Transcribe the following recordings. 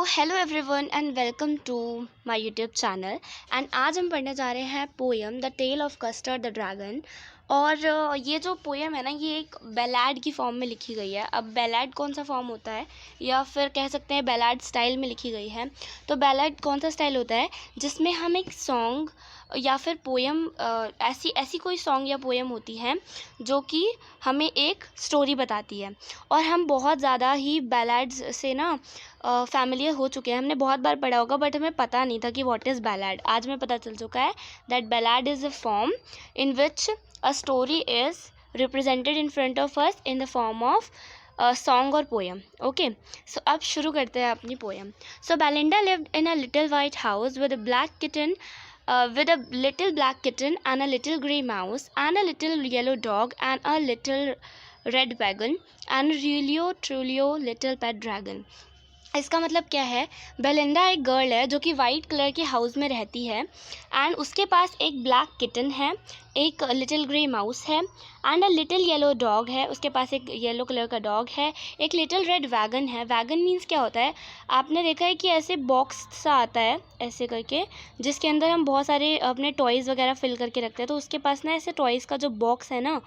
Hello everyone and welcome to my YouTube channel. And आज हम पढ़ने जा रहे हैं poem the tale of custard the dragon. और ये जो पोएम है ना, ये एक बैलाड की फॉर्म में लिखी गई है। अब बैलाड कौन सा फॉर्म होता है, या फिर कह सकते हैं बैलाड स्टाइल में लिखी गई है। तो बैलाड कौन सा स्टाइल होता है जिसमें हम एक सॉन्ग या फिर पोएम, ऐसी ऐसी कोई सॉन्ग या पोएम होती है जो कि हमें एक स्टोरी बताती है। और हम बहुत ज़्यादा ही बैलाड्स से ना फैमिलियर हो चुके हैं, हमने बहुत बार पढ़ा होगा, बट हमें पता नहीं था कि व्हाट इज़ बैलाड। आज हमें पता चल चुका है that ballad is a form in which a story is represented in front of us in the form of song और पोएम। ओके, सो अब शुरू करते हैं अपनी poem. So Belinda lived in a little white house with a black kitten, with a little black kitten and a little grey mouse and a little yellow dog and a little red wagon and Rulio Trulio little pet dragon। इसका मतलब क्या है, Belinda एक girl है जो कि white colour के house में रहती है, एंड उसके पास एक ब्लैक किटन है, एक लिटिल ग्रे माउस है, and a little yellow dog है, उसके पास एक येलो कलर का डॉग है, एक लिटिल रेड वैगन है। वैगन मीन्स क्या होता है, आपने देखा है कि ऐसे बॉक्स सा आता है ऐसे करके, जिसके अंदर हम बहुत सारे अपने टॉयज़ वगैरह फिल करके रखते हैं। तो उसके पास ना ऐसे टॉयज़ का जो बॉक्स है ना,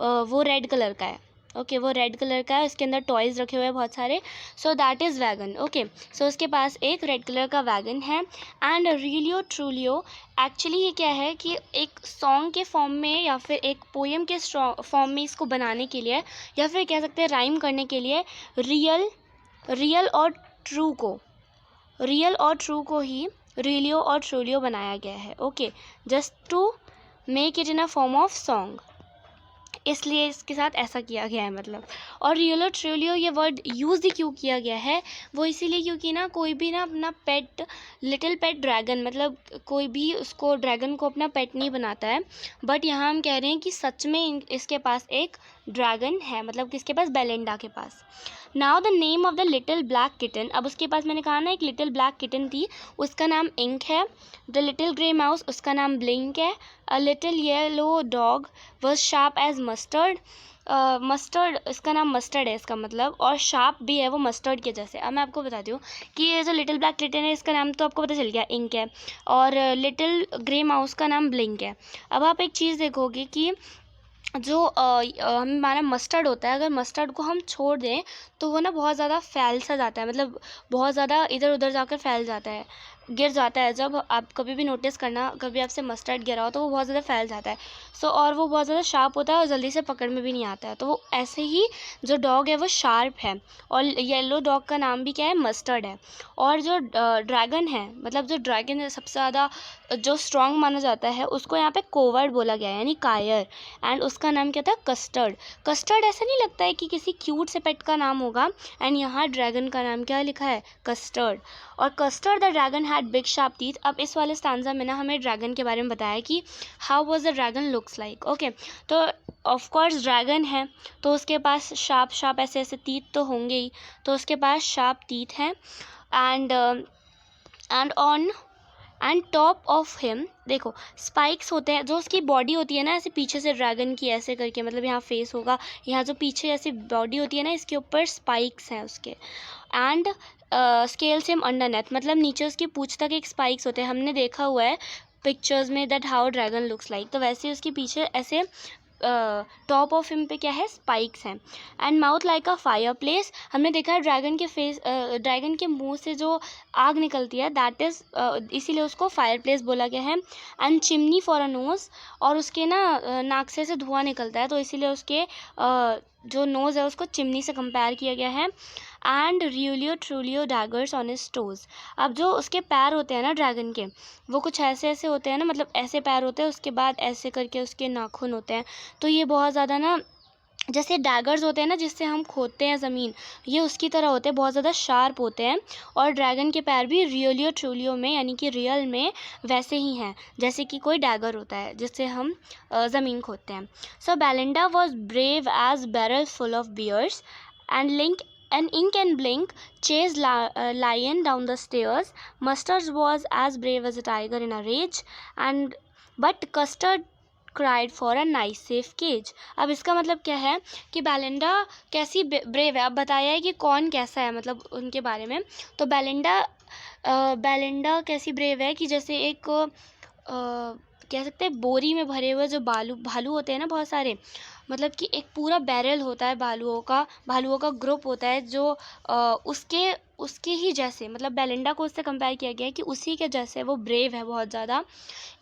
वो रेड कलर का है। ओके, वो रेड कलर का है, उसके अंदर टॉयज़ रखे हुए हैं बहुत सारे। So that is wagon. Okay, so उसके पास एक रेड कलर का वैगन है। एंड रिलियो ट्रूलियो, एक्चुअली ये क्या है कि एक सॉन्ग के फॉर्म में या फिर एक पोएम के फॉर्म में इसको बनाने के लिए, या फिर कह सकते हैं राइम करने के लिए, रियल और ट्रू को ही रिलियो और ट्रूलियो बनाया गया है। Okay, just to make it in a form of song, इसलिए इसके साथ ऐसा किया गया है मतलब। और रियलो ट्रिलियो ये वर्ड यूज़ ही क्यों किया गया है, वो इसीलिए क्योंकि ना कोई भी ना अपना पेट, लिटिल पेट ड्रैगन, मतलब कोई भी उसको ड्रैगन को अपना पेट नहीं बनाता है। बट यहाँ हम कह रहे हैं कि सच में इसके पास एक ड्रैगन है, मतलब किसके पास, बेलिंडा के पास। Now the name of the little black kitten, अब उसके पास मैंने कहा ना एक लिटिल ब्लैक किटन थी, उसका नाम इंक है। द लिटिल ग्रे माउस, उसका नाम ब्लिंक है। A little yellow dog was sharp as mustard, Mustard, इसका नाम मस्टर्ड है इसका मतलब, और शार्प भी है वो मस्टर्ड के जैसे। अब मैं आपको बताती हूँ कि ये जो लिटिल ब्लैक किटन है इसका नाम तो आपको पता चल गया, इंक है, और लिटिल ग्रे माउस का नाम ब्लिंक है। अब आप एक चीज़ देखोगे कि जो हमारा मस्टर्ड होता है, अगर मस्टर्ड को हम छोड़ दें तो वो ना बहुत ज़्यादा फैल सा जाता है, मतलब बहुत ज़्यादा इधर उधर जाकर फैल जाता है, गिर जाता है। जब आप कभी भी नोटिस करना, कभी आपसे मस्टर्ड गिरा हो तो वो बहुत ज़्यादा फैल जाता है। सो और वो बहुत ज़्यादा शार्प होता है और जल्दी से पकड़ में भी नहीं आता है। तो वो ऐसे ही जो डॉग है वो शार्प है, और येलो डॉग का नाम भी क्या है, मस्टर्ड है। और जो ड्रैगन है, मतलब जो ड्रैगन है सबसे ज़्यादा जो स्ट्रॉन्ग माना जाता है, उसको यहाँ पे कोवर्ड बोला गया है, यानी कायर। एंड उसका नाम क्या था, कस्टर्ड। कस्टर्ड ऐसा नहीं लगता है कि किसी क्यूट से पेट का नाम होगा, एंड यहाँ ड्रैगन का नाम क्या लिखा है, कस्टर्ड। और custard the dragon had big sharp teeth. अब इस वाले स्टांजा में ना हमें ड्रैगन के बारे में बताया कि how was the dragon looks like. Okay, तो ऑफ कोर्स ड्रैगन है तो उसके पास शार्प शार्प ऐसे ऐसे टीथ तो होंगे ही, तो उसके पास शार्प टीथ हैं। And on and top of him, देखो स्पाइक्स होते हैं, जो उसकी बॉडी होती है ना ऐसे पीछे से ड्रैगन की ऐसे करके, मतलब यहाँ फेस होगा, यहाँ जो पीछे ऐसी बॉडी होती है ना, इसके ऊपर स्पाइक्स हैं उसके। एंड स्केल्स हिम अंडरनेथ, मतलब नीचे उसकी पूंछ तक एक स्पाइक्स होते हैं, हमने देखा हुआ है पिक्चर्स में that how dragon looks like. तो वैसे उसके पीछे ऐसे टॉप ऑफ हिम पे क्या है, स्पाइक्स हैं। And mouth like a fire place, हमने देखा है ड्रैगन के ड्रैगन के मुंह से जो आग निकलती है, दैट इज़ इसीलिए उसको फायर प्लेस बोला गया है। And chimney for a nose, और उसके ना नाक से धुआं निकलता है, तो इसीलिए उसके जो नोज़ है उसको चिमनी से कंपेयर किया गया है। And रियलियो ट्रूलियो daggers on his toes, अब जो उसके पैर होते हैं ना ड्रैगन के, वो कुछ ऐसे ऐसे होते हैं ना, मतलब ऐसे पैर होते हैं, उसके बाद ऐसे करके उसके नाखून होते हैं। तो ये बहुत ज़्यादा ना जैसे डैगर्स होते हैं ना जिससे हम खोदते हैं ज़मीन, ये उसकी तरह होते हैं, बहुत ज़्यादा शार्प होते हैं। और ड्रैगन के पैर भी रियलियो ट्रूलियो में, यानी कि रियल में वैसे ही हैं जैसे कि कोई डैगर होता है जिससे हम ज़मीन खोदते हैं। So Belinda was brave as barrels full of bears and link and Ink and Blink chased Lion down the stairs. Mustard was as brave as a tiger in a rage, and but Custard cried for a nice safe cage। अब इसका मतलब क्या है कि Belinda कैसी brave है। अब बताया है कि कौन कैसा है, मतलब उनके बारे में। तो बेलिंडा कैसी ब्रेव है कि जैसे एक कह सकते हैं बोरी में भरे हुए जो भालू होते हैं ना बहुत सारे, मतलब कि एक पूरा बैरल होता है भालुओं का ग्रुप होता है जो उसके ही जैसे, मतलब बेलिंडा को उससे कंपेयर किया गया है कि उसी के जैसे वो ब्रेव है बहुत ज़्यादा।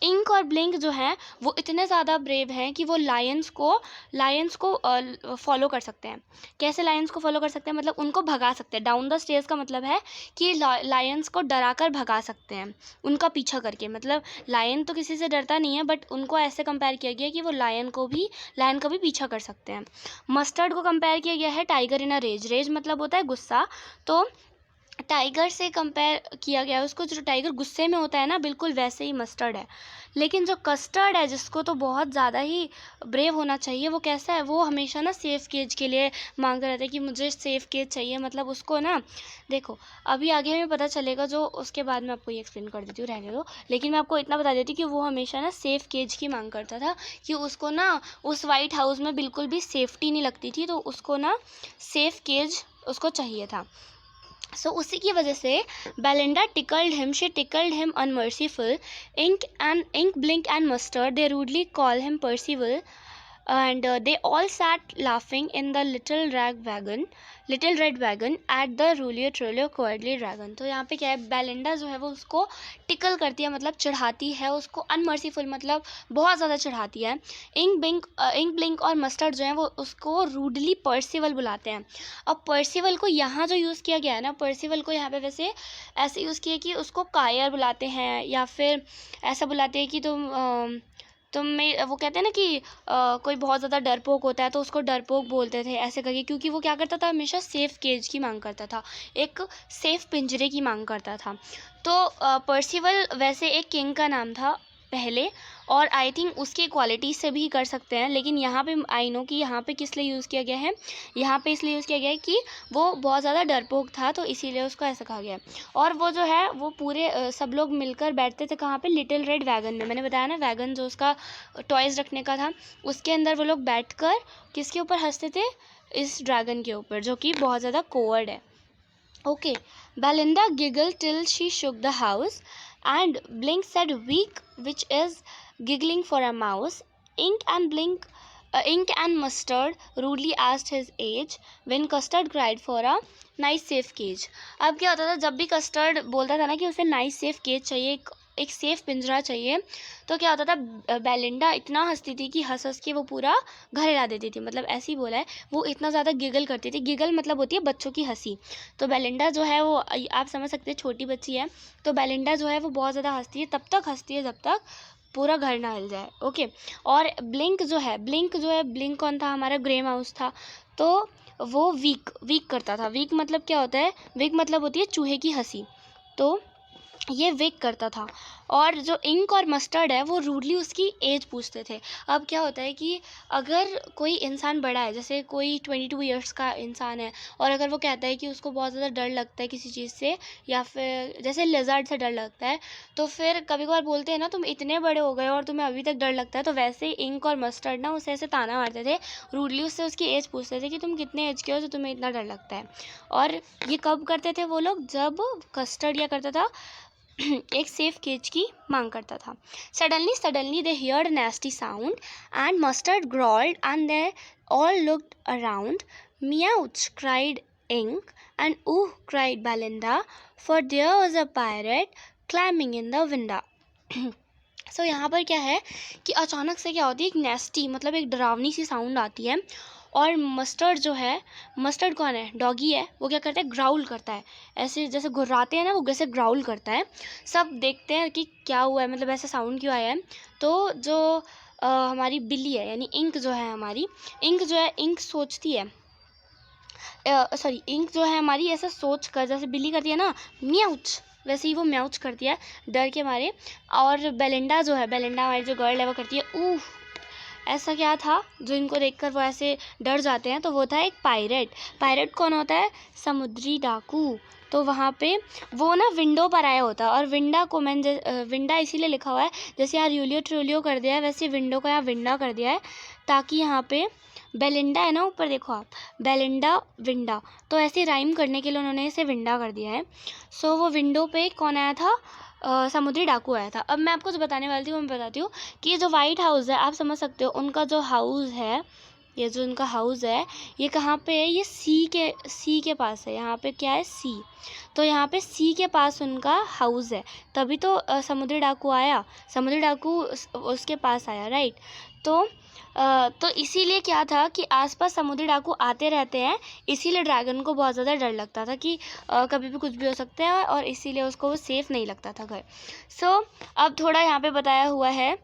इंक और ब्लिंक जो है वो इतने ज़्यादा ब्रेव हैं कि वो लायंस को फॉलो कर सकते हैं। कैसे लायंस को फॉलो कर सकते हैं, मतलब उनको भगा सकते हैं। डाउन द स्टेयर्स का मतलब है कि लायंस को डरा कर भगा सकते हैं उनका पीछा करके। मतलब लायन तो किसी से डरता नहीं है, बट उनको ऐसे कंपेयर किया गया है कि वो लायन का भी पीछा कर सकते हैं। मस्टर्ड को कंपेयर किया गया है tiger in a rage. Rage मतलब होता है गुस्सा, तो टाइगर से कंपेयर किया गया है उसको। जो टाइगर गुस्से में होता है ना, बिल्कुल वैसे ही मस्टर्ड है। लेकिन जो कस्टर्ड है, जिसको तो बहुत ज़्यादा ही ब्रेव होना चाहिए, वो कैसा है, वो हमेशा ना सेफ केज के लिए मांगता रहता है कि मुझे सेफ केज चाहिए। मतलब उसको ना, देखो अभी आगे हमें पता चलेगा, जो उसके बाद मैं आपको ये एक्सप्लेन कर देती हूँ, रहने दो। लेकिन मैं आपको इतना बता देती हूँ कि वो हमेशा ना सेफ केज की मांग करता था, कि उसको ना उस वाइट हाउस में बिल्कुल भी सेफ्टी नहीं लगती थी, तो उसको ना सेफ केज उसको चाहिए था। सो उसी की वजह से Belinda she tickled him unmerciful। Ink, Blink and Mustard, they rudely call him Percival, and they all sat laughing in the little red wagon at the Rulio Trulio Cowardly Dragon। तो यहाँ पे क्या है, बेलिंडा जो है वो उसको tackle करती है, मतलब चढ़ाती है उसको। अनमर्सीफुल मतलब बहुत ज़्यादा चढ़ाती है। इंक ब्लिंक और मस्टर्ड जो है वो उसको रूडली पर्सिवल बुलाते हैं। अब पर्सिवल को यहाँ जो यूज़ किया गया है ना, पर्सिवल को यहाँ पे वैसे ऐसे यूज़ किया कि उसको कायर बुलाते हैं, या फिर ऐसा बुलाते हैं कि तुम में वो कहते हैं ना कि कोई बहुत ज़्यादा डरपोक होता है तो उसको डरपोक बोलते थे ऐसे करके, क्योंकि वो क्या करता था, हमेशा सेफ़ केज की मांग करता था, एक सेफ़ पिंजरे की मांग करता था। तो पर्सिवल वैसे एक किंग का नाम था पहले, और आई थिंक उसकी क्वालिटी से भी कर सकते हैं। लेकिन यहाँ पे आई नो कि यहाँ पे किस लिए यूज़ किया गया है, यहाँ पे इसलिए यूज़ किया गया है कि वो बहुत ज़्यादा डरपोक था, तो इसीलिए उसको ऐसा कहा गया है। और वो जो है वो पूरे सब लोग मिलकर बैठते थे कहाँ पे, लिटिल रेड वैगन में। मैंने बताया ना, वैगन जो उसका टॉयज़ रखने का था, उसके अंदर वो लोग बैठकर किसके ऊपर हंसते थे, इस ड्रैगन के ऊपर, जो कि बहुत ज़्यादा कोवर्ड है। Okay, Belinda giggled till she shook the house, and Blink said weak, which is giggling for a mouse. Ink and Mustard rudely asked his age, when Custard cried for a nice safe cage। अब क्या होता था, जब भी custard बोलता था ना कि उसे नाइस सेफ केज चाहिए, एक सेफ पिंजरा चाहिए, तो क्या होता था, बेलिंडा इतना हंसती थी कि हंस के वो पूरा घर हिला देती थी। मतलब ऐसे ही बोला है, वो इतना ज़्यादा गिगल करती थी। गिगल मतलब होती है बच्चों की हंसी। तो बेलिंडा जो है वो, आप समझ सकते हैं, छोटी बच्ची है, तो बेलिंडा जो है वो बहुत ज़्यादा हंसती है, तब तक हंसती है जब तक पूरा घर ना हिल जाए। ओके, और ब्लिंक जो है, ब्लिंक कौन था, हमारा ग्रे माउस था। तो वो वीक करता था। वीक मतलब क्या होता है, वीक मतलब होती है चूहे की हंसी, तो ये विक करता था। और जो इंक और मस्टर्ड है वो रूडली उसकी एज पूछते थे। अब क्या होता है कि अगर कोई इंसान बड़ा है, जैसे कोई 22 ईयर्स का इंसान है, और अगर वो कहता है कि उसको बहुत ज़्यादा डर लगता है किसी चीज़ से, या फिर जैसे लेज़र्ड से डर लगता है, तो फिर कभी कभार बोलते हैं ना, तुम इतने बड़े हो गए और तुम्हें अभी तक डर लगता है। तो वैसे इंक और मस्टर्ड ना उसे ऐसे ताना मारते थे, रूडली उससे उसकी एज पूछते थे कि तुम कितने एज के हो जो तुम्हें इतना डर लगता है। और ये कब करते थे वो लोग, जब कस्टर्ड या करता था एक सेफ केज की मांग करता था। Suddenly they heard a nasty sound, and Mustard growled, and they all looked around. Meouch, cried Ink, and ooh, cried Belinda, for there was a pirate climbing in the window। सो यहाँ पर क्या है कि अचानक से क्या होती है, एक नेस्टी मतलब एक डरावनी सी साउंड आती है, और मस्टर्ड जो है, मस्टर्ड कौन है, डॉगी है, वो क्या करता है, ग्राउल करता है, ऐसे जैसे घुर्राते हैं ना, वो वैसे ग्राउल करता है। सब देखते हैं कि क्या हुआ है, मतलब ऐसा साउंड क्यों आया है। तो जो हमारी बिल्ली है, यानी इंक जो है हमारी, इंक सोचती है, इंक जो है हमारी ऐसा सोच कर, जैसे बिल्ली करती है ना म्याउच, वैसे ही वो म्याउच करती है डर के मारे। और बेलिंडा हमारी जो गर्ल है, वो करती है ऊह। ऐसा क्या था जो इनको देखकर वो ऐसे डर जाते हैं, तो वो था एक पायरेट कौन होता है, समुद्री डाकू। तो वहाँ पे वो ना विंडो पर आया होता, और विंडा को मैंने विंडा इसीलिए लिखा हुआ है, जैसे यहाँ र्यूलियो ट्रूलियो कर दिया है वैसे विंडो को यहाँ विंडा कर दिया है, ताकि यहाँ पे बेलिंडा है ना ऊपर देखो आप, बेलिंडा विंडा, तो ऐसे राइम करने के लिए उन्होंने इसे विंडा कर दिया है। सो वो विंडो पे कौन आया था, समुद्री डाकू आया था। अब मैं आपको जो बताने वाली थी वो मैं बताती हूँ कि ये जो वाइट हाउस है, आप समझ सकते हो उनका जो हाउस है, ये जो उनका हाउस है ये कहाँ पे है, ये सी के पास है। यहाँ पे क्या है, सी, तो यहाँ पे सी के पास उनका हाउस है, तभी तो समुद्री डाकू आया, समुद्री डाकू उसके पास आया, राइट। तो इसीलिए क्या था कि आसपास समुद्री डाकू आते रहते हैं, इसीलिए ड्रैगन को बहुत ज़्यादा डर लगता था कि कभी भी कुछ भी हो सकता है, और इसीलिए उसको वो सेफ़ नहीं लगता था घर। अब थोड़ा यहाँ पे बताया हुआ है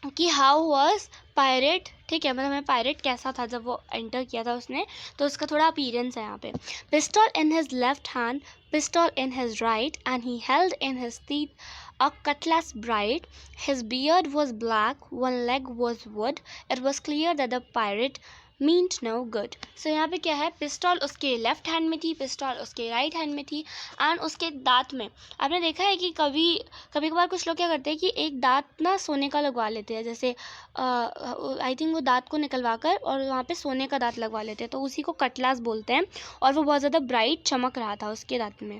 कि हाउ वॉज पायरेट, ठीक है, मतलब हमें पायरेट कैसा था जब वो एंटर किया था उसने, तो उसका थोड़ा अपीयरेंस है यहाँ पे। Pistol in his left hand, pistol in his right, and he held in his teeth a cutlass bright. His beard was black, one leg was wood. It was clear that the pirate meant no good. So यहाँ पे क्या है, pistol उसके left hand में थी, pistol उसके right hand में थी, एंड उसके दांत में आपने देखा है कि कभी कभार कुछ लोग क्या करते हैं कि एक दांत ना सोने का लगवा लेते हैं, जैसे आई थिंक वो दांत को निकलवा कर और वहाँ पे सोने का दांत लगवा लेते हैं, तो उसी को कटलास बोलते हैं, और वो बहुत ज़्यादा ब्राइट चमक रहा था उसके दांत में।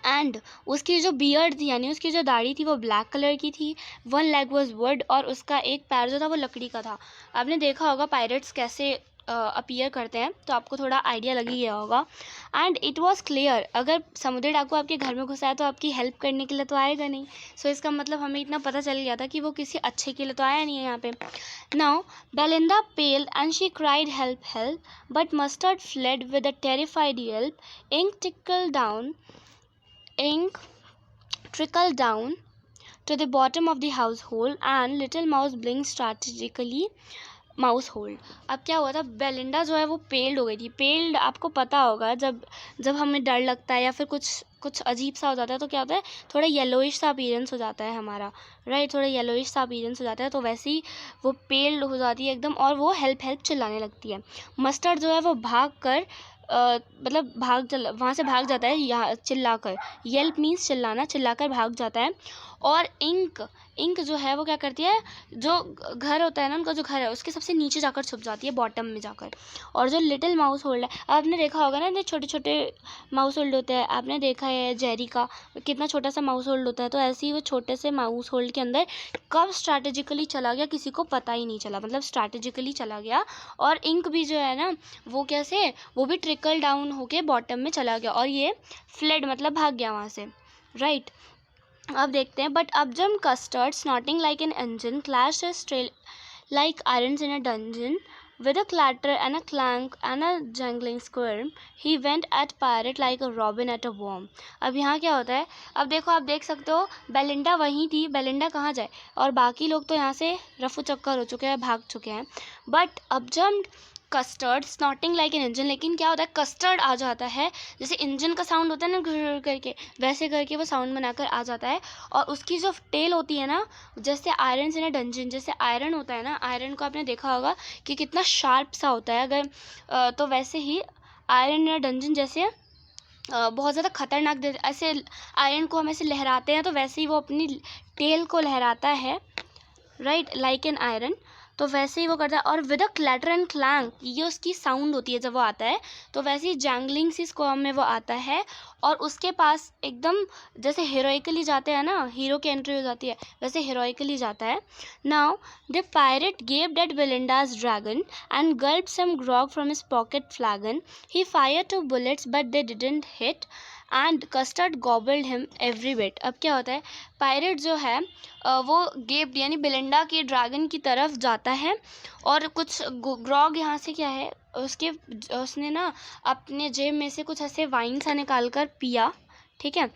एंड उसकी जो बियर्ड थी, यानी उसकी जो दाढ़ी थी वो ब्लैक कलर की थी। वन लेग वॉज वुड, और उसका एक पैर जो था वो लकड़ी का था। आपने देखा होगा पायरेट्स कैसे अपीयर करते हैं, तो आपको थोड़ा आइडिया लग ही गया होगा। एंड इट वॉज क्लियर, अगर समुद्री डाकू आपके घर में घुसा है तो आपकी हेल्प करने के लिए तो आएगा नहीं। सो इसका मतलब हमें इतना पता चल गया था कि वो किसी अच्छे के लिए तो आया नहीं है यहाँ पे। Now Belinda पेल्ड and she cried help help, but mustard fled with a terrified Yelp. Ink trickled down to the bottom of the household, and little mouse blinked strategically mouse hold. अब क्या हुआ था, बेलिंडा जो है वो पेल्ड हो गई थी. पेल्ड आपको पता होगा, जब हमें डर लगता है या फिर कुछ अजीब सा हो जाता है तो क्या होता है, थोड़ा येलोइश सा अपीयरेंस हो जाता है हमारा, राइट, थोड़ा येलोइश सा अपीयरेंस हो जाता है, तो वैसे ही वो पेल्ड हो जाती है एकदम, और वो हेल्प हेल्प चिल्लाने लगती है. मस्टर्ड जो है वो भाग कर मतलब वहाँ से भाग जाता है यहाँ चिल्लाकर. येल्प मीन्स चिल्लाना, चिल्लाकर भाग जाता है. और इंक जो है वो क्या करती है, जो घर होता है ना उनका, जो घर है उसके सबसे नीचे जाकर छुप जाती है, बॉटम में जाकर. और जो लिटिल माउस होल्ड है, आपने देखा होगा ना, जो छोटे छोटे माउस होल्ड होते हैं, आपने देखा है जेरी का कितना छोटा सा माउस होल्ड होता है, तो ऐसे ही वो छोटे से माउस होल्ड के अंदर कब स्ट्रैटेजिकली चला गया किसी को पता ही नहीं चला, मतलब स्ट्रैटेजिकली चला गया. और इंक भी जो है ना वो कैसे, वो भी ट्रिकल डाउन होके बॉटम में चला गया, और ये फ्लेड मतलब भाग गया वहाँ से, राइट. अब देखते हैं. बट अब जब custard snorting like an engine clashed his trail like irons in a dungeon, with a clatter and a clank and a jangling squirm, he went at pirate like a robin at a worm. अब यहाँ क्या होता है, अब देखो, आप देख सकते हो बेलिंडा वहीं थी, बेलिंडा कहाँ जाए, और बाकी लोग तो यहाँ से रफू चक्कर हो चुके हैं, भाग चुके हैं. बट अब जब custard snorting like an engine, लेकिन क्या होता है, कस्टर्ड आ जाता है, जैसे इंजन का साउंड होता है ना घुर करके, वैसे करके वो साउंड बनाकर आ जाता है. और उसकी जो टेल होती है ना, जैसे आयरन इन अ डंजन, जैसे आयरन होता है ना, आयरन को आपने देखा होगा कि कितना शार्प सा होता है, अगर तो वैसे ही आयरन इन अ डंजन जैसे बहुत ज़्यादा खतरनाक, ऐसे आयरन को हम ऐसे लहराते हैं तो वैसे ही वो अपनी टेल को लहराता है, राइट, लाइक एन आयरन, तो वैसे ही वो करता है. और with a clatter and clank, ये उसकी साउंड होती है जब वो आता है, तो वैसे ही जैंगलिंग सी स्क्वाम में वो आता है, और उसके पास एकदम जैसे हीरोइकली जाते हैं ना, हीरो की एंट्री हो जाती है, वैसे हीरोइकली जाता है. नाउ द पायरेट गेव at Belinda's dragon and gulp some grog from his pocket flagon. He fire 2 bullets but they didn't hit, and Custard gobbled him every bit. अब क्या होता है, पायरेट जो है वो गेब यानी बेलिंडा के ड्रैगन की तरफ जाता है, और कुछ ग्रॉग यहाँ से क्या है, उसने ना अपने जेब में से कुछ ऐसे वाइन सा निकाल कर पिया, ठीक है.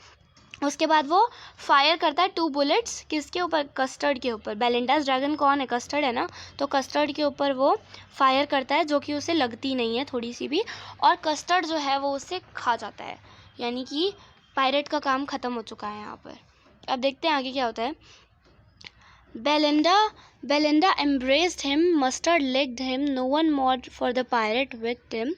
उसके बाद वो फायर करता है 2 bullets, किसके ऊपर, कस्टर्ड के ऊपर. बेलिंडास ड्रैगन कौन है, कस्टर्ड है ना, तो कस्टर्ड के ऊपर वो फायर करता है, जो कि उसे लगती नहीं है थोड़ी सी भी, और कस्टर्ड जो है वो उसे खा जाता है, यानी कि पायरेट का काम ख़त्म हो चुका है यहाँ पर. अब देखते हैं आगे क्या होता है. Belinda embraced him, Mustard licked him, no one more for his pirate victim.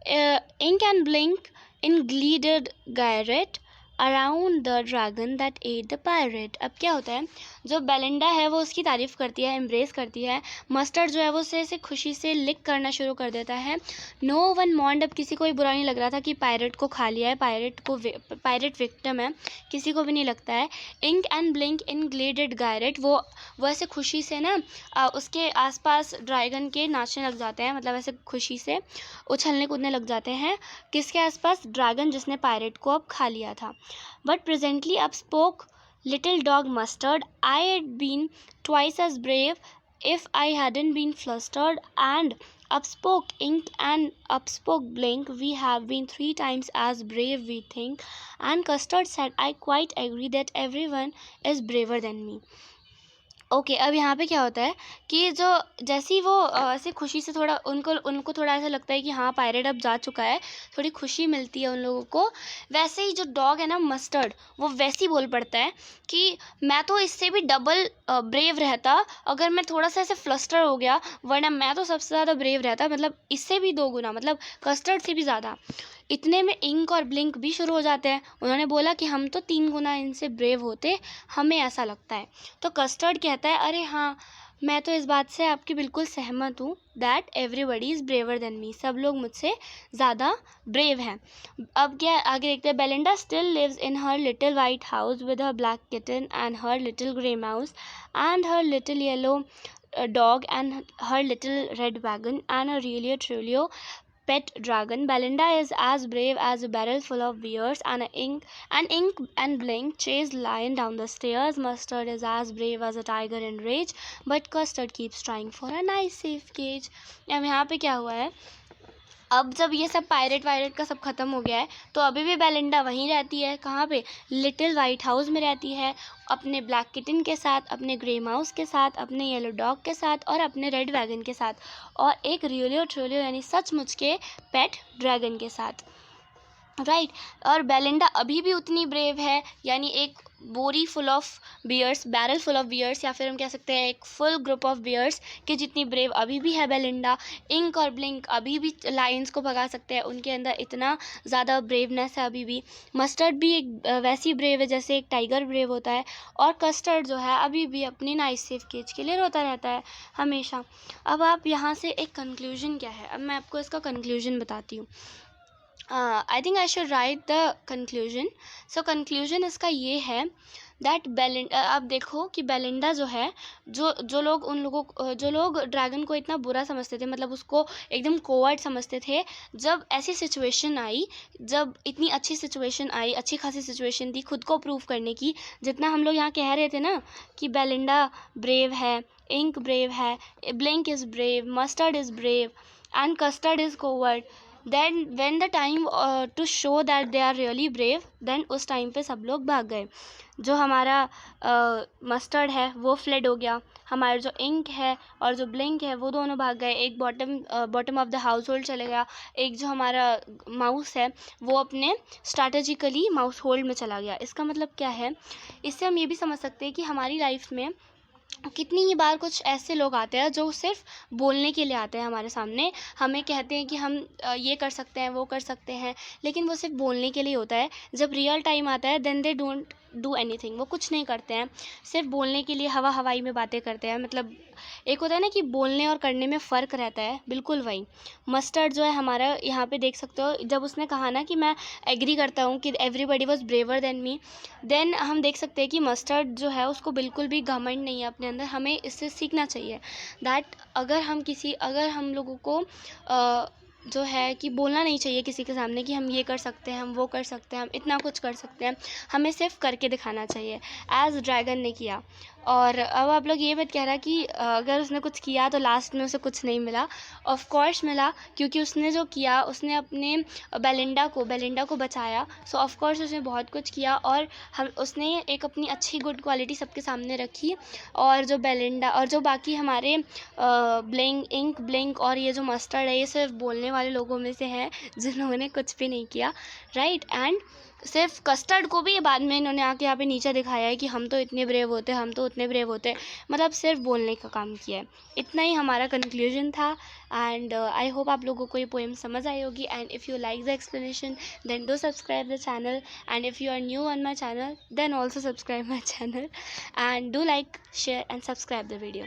ink and blink in glided Garrett around the dragon that at the pirate. अब क्या होता है, जो बेलिंडा है वो उसकी तारीफ़ करती है, एम्ब्रेस करती है। मस्टर्ड जो है वो उसे खुशी से लिक करना शुरू कर देता है। नो वन मॉन्ड, अब किसी को भी बुरा नहीं लग रहा था कि पायरेट को खा लिया है, पायरेट विक्टिम है, किसी को भी नहीं लगता है। इंक एंड ब्लिंक इन ग्लेडेड गायरेट, वो ऐसे खुशी से ना उसके आसपास ड्रैगन के नाचने लग जाते हैं, मतलब ऐसे खुशी से उछलने कूदने लग जाते हैं। किसके आसपास? ड्रैगन जिसने पायरेट को अब खा लिया था। But presently up spoke little dog Mustard, I had been twice as brave if I hadn't been flustered. And up spoke ink and up spoke blink, we have been 3 times as brave we think. And Custard said, I quite agree that everyone is braver than me. Okay अब यहाँ पे क्या होता है कि जो जैसे ही वो ऐसे खुशी से थोड़ा उनको थोड़ा ऐसा लगता है कि हाँ पायरेट अब जा चुका है, थोड़ी खुशी मिलती है उन लोगों को, वैसे ही जो डॉग है ना मस्टर्ड, वो वैसे ही बोल पड़ता है कि मैं तो इससे भी डबल ब्रेव रहता अगर मैं थोड़ा सा ऐसे फ्लस्टर हो गया, वरना मैं तो सबसे ज़्यादा ब्रेव रहता, मतलब इससे भी 2 गुना, मतलब कस्टर्ड से भी ज़्यादा। इतने में इंक और ब्लिंक भी शुरू हो जाते हैं। उन्होंने बोला कि हम तो 3 गुना इनसे ब्रेव होते, हमें ऐसा लगता है। तो कस्टर्ड कहता है, अरे हाँ, मैं तो इस बात से आपकी बिल्कुल सहमत हूँ, that everybody is brewer than मी, सब लोग मुझसे ज़्यादा ब्रेव हैं। अब क्या आगे देखते हैं। Belinda still lives in her little white house with her black kitten and her little grey mouse and her little yellow dog and her little red wagon and a really truly pet dragon. Belinda is as brave as a barrel full of beers, and ink and blink chase lion down the stairs. Mustard is as brave as a tiger in rage, but Custard keeps trying for a nice safe cage. अब यहाँ पे क्या हुआ है, अब जब ये सब पायरेट का सब ख़त्म हो गया है, तो अभी भी बेलिंडा वहीं रहती है। कहाँ पे? लिटिल वाइट हाउस में रहती है, अपने ब्लैक किटन के साथ, अपने ग्रे माउस के साथ, अपने येलो डॉग के साथ और अपने रेड वैगन के साथ, और एक रियलियो ट्रूलियो यानी सचमुच के पेट ड्रैगन के साथ, राइट। और बेलिंडा अभी भी उतनी ब्रेव है, यानी एक बोरी full of bears, barrel full of bears, या फिर हम कह सकते हैं एक फुल ग्रुप ऑफ बियर्स के जितनी ब्रेव अभी भी है बेलिंडा। इंक और ब्लिंक अभी भी लायंस को भगा सकते हैं, उनके अंदर इतना ज़्यादा ब्रेवनेस है अभी भी। मस्टर्ड भी एक वैसी ब्रेव है जैसे एक टाइगर ब्रेव होता है, और कस्टर्ड जो है अभी भी अपनी नाइस सेफ केज के लिए रोता रहता है हमेशा। अब आप यहाँ से एक कंक्लूजन क्या है, अब मैं आपको इसका कंक्लूजन बताती हूँ। I think I should write the conclusion. So conclusion इसका ये है दैट बेलिंडा, आप देखो कि बेलिंडा जो है, जो लोग ड्रैगन को इतना बुरा समझते थे, मतलब उसको एकदम कोवर्ड समझते थे, जब ऐसी सिचुएशन आई, जब इतनी अच्छी सिचुएशन आई, अच्छी खासी सिचुएशन थी खुद को प्रूव करने की, जितना हम लोग यहाँ कह रहे थे ना कि बेलिंडा ब्रेव है, इंक ब्रेव है, blink is brave, mustard is brave and custard is coward, then when the time to show that they are really brave, then उस टाइम पे सब लोग भाग गए। जो हमारा मस्टर्ड है वो फ्लेड हो गया, हमारा जो इंक है और जो ब्लिंक है वो दोनों भाग गए, एक bottom of the house hold चले गया, एक जो हमारा माउस है वो अपने स्ट्रैटेजिकली माउस होल्ड में चला गया। इसका मतलब क्या है, इससे हम ये भी समझ सकते हैं कि हमारी लाइफ में कितनी ही बार कुछ ऐसे लोग आते हैं जो सिर्फ बोलने के लिए आते हैं हमारे सामने, हमें कहते हैं कि हम ये कर सकते हैं, वो कर सकते हैं, लेकिन वो सिर्फ बोलने के लिए होता है। जब रियल टाइम आता है then they don't do anything, वो कुछ नहीं करते हैं, सिर्फ बोलने के लिए हवा हवाई में बातें करते हैं। मतलब एक होता है ना कि बोलने और करने में फ़र्क रहता है, बिल्कुल वही। मस्टर्ड जो है हमारा, यहाँ पे देख सकते हो, जब उसने कहा ना कि मैं एग्री करता हूँ कि everybody was braver than me, then हम देख सकते हैं कि मस्टर्ड जो है उसको बिल्कुल भी घमंड नहीं है अपने अंदर। हमें इससे सीखना चाहिए दैट अगर हम लोगों को जो है कि बोलना नहीं चाहिए किसी के सामने कि हम ये कर सकते हैं, हम वो कर सकते हैं, हम इतना कुछ कर सकते हैं, हमें सिर्फ करके दिखाना चाहिए, एज ड्रैगन ने किया। और अब आप लोग ये मत कह रहा कि अगर उसने कुछ किया तो लास्ट में उसे कुछ नहीं मिला। ऑफ कोर्स मिला, क्योंकि उसने जो किया, उसने अपने बेलिंडा को बचाया। सो ऑफ कोर्स उसने बहुत कुछ किया, और उसने एक अपनी अच्छी गुड क्वालिटी सबके सामने रखी। और जो बेलिंडा और जो बाकी हमारे इंक ब्लिंक और ये जो मस्टर्ड है, ये सिर्फ बोलने वाले लोगों में से हैं जिन्होंने कुछ भी नहीं किया, राइट। एंड सिर्फ कस्टर्ड को भी बाद में इन्होंने आके यहाँ पे नीचे दिखाया है कि हम तो इतने ब्रेव होते हैं, हम तो उतने ब्रेव होते हैं, मतलब सिर्फ बोलने का काम किया है। इतना ही हमारा कंक्लूजन था। एंड आई होप आप लोगों को ये पोएम समझ आई होगी। And if you like the explanation then do subscribe the channel, and if you are new on my channel then also subscribe my channel, and do like, share and subscribe the video.